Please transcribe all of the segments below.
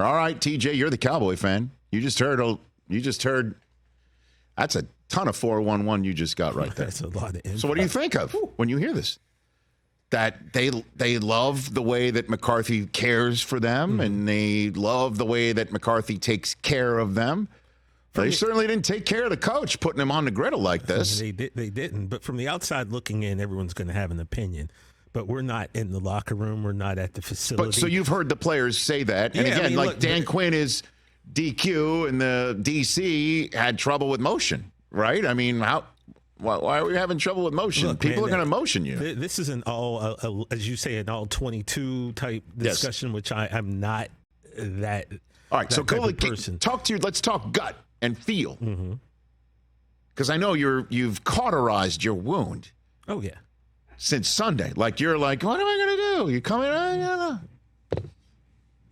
All right, TJ, you're the Cowboy fan. You just heard. That's a ton of 411 you just got right there. That's a lot of info. So what do you think of when you hear this? That they love the way that McCarthy cares for them, and they love the way that McCarthy takes care of them. They certainly didn't take care of the coach, putting him on the griddle like this. They didn't. But from the outside looking in, everyone's going to have an opinion. But we're not in the locker room. We're not at the facility. But so you've heard the players say that. And again, look, Dan Quinn is DQ, and the DC had trouble with motion, right? I mean, why are we having trouble with motion? Look, People are going to motion you. This is an all, as you say, an all 22 type discussion, which I'm not that. All right, so person. Let's talk gut and feel, because I know you've cauterized your wound. Oh yeah, since Sunday, you're like, what am I going to do? You coming?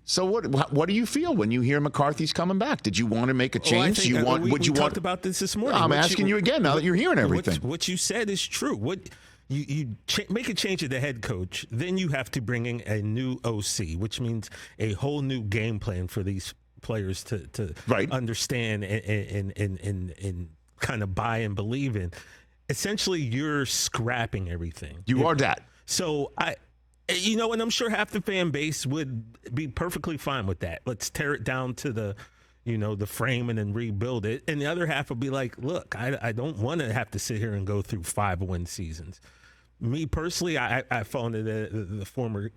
So what do you feel when you hear McCarthy's coming back? Did you want to make a change? We talked about this morning. I'm asking you again now that you're hearing everything. What you said is true. What you make a change at the head coach, then you have to bring in a new OC, which means a whole new game plan for these players to understand and kind of buy and believe in. Essentially, you're scrapping everything. You are that. So and I'm sure half the fan base would be perfectly fine with that. Let's tear it down to the frame and then rebuild it. And the other half will be like, look, I don't want to have to sit here and go through 5-win seasons. Me personally, I fall into the former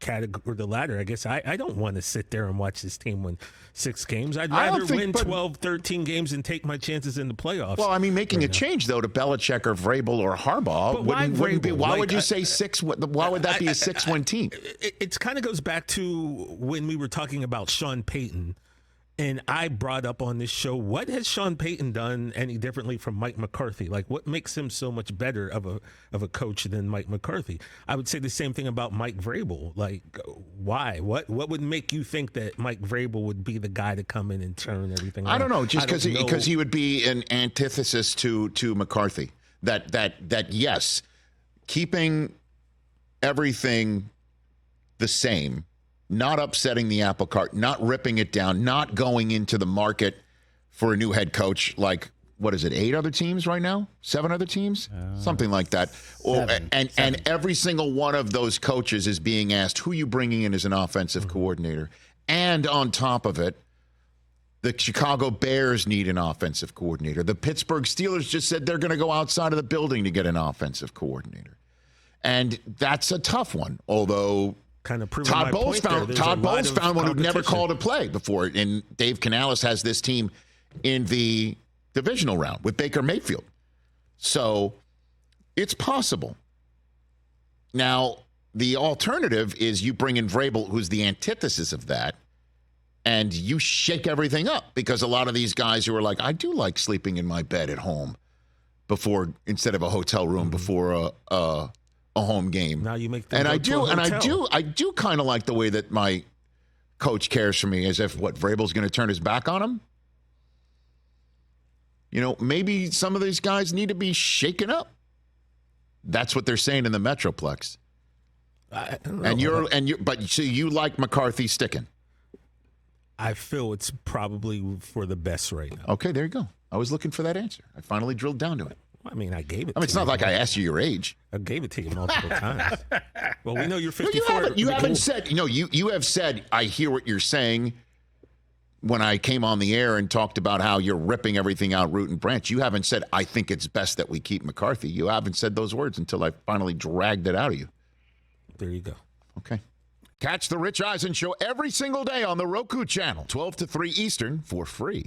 category, or the latter, I guess. I don't want to sit there and watch this team win 6 games. I'd rather win 12, 13 games and take my chances in the playoffs. Well, I mean, making a change, though, to Belichick or Vrabel or Harbaugh wouldn't be. Why would you say 6? Why would that be a 6-win team? It kind of goes back to when we were talking about Sean Payton. And I brought up on this show, what has Sean Payton done any differently from Mike McCarthy? What makes him so much better of a coach than Mike McCarthy? I would say the same thing about Mike Vrabel. Why? What would make you think that Mike Vrabel would be the guy to come in and turn everything around? I don't know, just because he would be an antithesis to McCarthy. That yes, keeping everything the same, not upsetting the apple cart, not ripping it down, not going into the market for a new head coach. What is it, 8 other teams right now? 7 other teams? Something like that. And every single one of those coaches is being asked, who you bringing in as an offensive coordinator? And on top of it, the Chicago Bears need an offensive coordinator. The Pittsburgh Steelers just said they're going to go outside of the building to get an offensive coordinator. And that's a tough one, although kind of Todd Bowles found one who'd never called a play before, and Dave Canales has this team in the divisional round with Baker Mayfield. So it's possible. Now, the alternative is you bring in Vrabel, who's the antithesis of that, and you shake everything up, because a lot of these guys who are like, I do like sleeping in my bed at home instead of a hotel room before a home game. Now you make I do kind of like the way that my coach cares for me, as if Vrabel's going to turn his back on him. Maybe some of these guys need to be shaken up. That's what they're saying in the Metroplex. So you like McCarthy sticking? I feel it's probably for the best right now. Okay, there you go. I was looking for that answer. I finally drilled down to it. I mean, I gave it to you. It's not like I asked you your age. I gave it to you multiple times. Well, we know you're 54. You haven't said, you have said, I hear what you're saying when I came on the air and talked about how you're ripping everything out root and branch. You haven't said, I think it's best that we keep McCarthy. You haven't said those words until I finally dragged it out of you. There you go. Okay. Catch the Rich Eisen Show every single day on the Roku channel, 12 to 3 Eastern, for free.